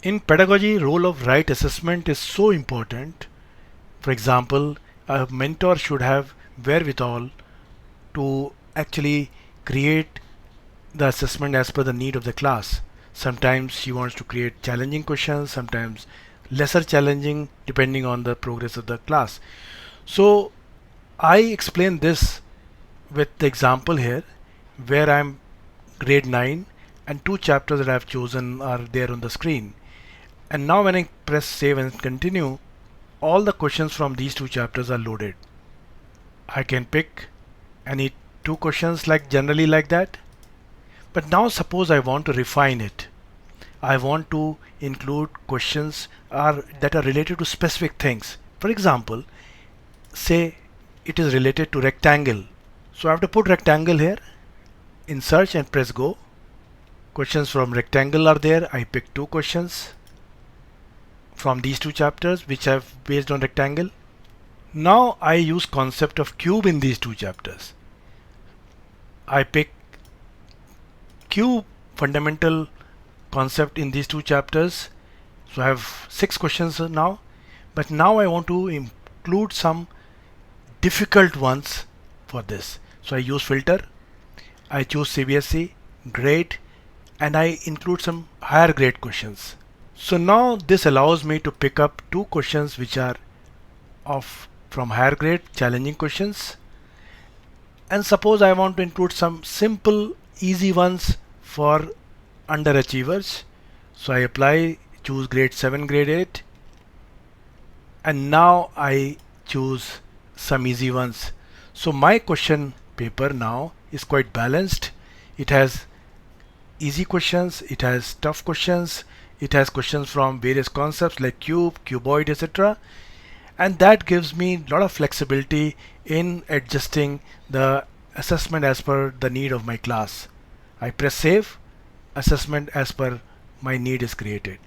In pedagogy, role of right assessment is so important. For example, a mentor should have wherewithal to actually create the assessment as per the need of the class. Sometimes she wants to create challenging questions, sometimes lesser challenging depending on the progress of the class. So I explain this with the example here where I'm grade 9 and two chapters that I've chosen are there on the screen. And now when I press save and continue, all the questions from these two chapters are loaded. I can pick any two questions like generally like that. But now suppose I want to refine it. I want to include questions that are related to specific things. For example, say it is related to rectangle. So I have to put rectangle here in search and press go. Questions from rectangle are there. I pick two questions from these two chapters which I've based on rectangle. Now I use concept of cube in these two chapters. I pick cube fundamental concept in these two chapters. So I have 6 questions now, but now I want to include some difficult ones for this. So I use filter, I choose CBSE, grade, and I include some higher grade questions. So now this allows me to pick up two questions which are from higher grade challenging questions, and suppose I want to include some simple easy ones for underachievers. So I apply, choose grade 7, grade 8, and now I choose some easy ones. So my question paper now is quite balanced. It has easy questions, it has tough questions, it has questions from various concepts like cube, cuboid, etc. And that gives me a lot of flexibility in adjusting the assessment as per the need of my class. I press save, assessment as per my need is created.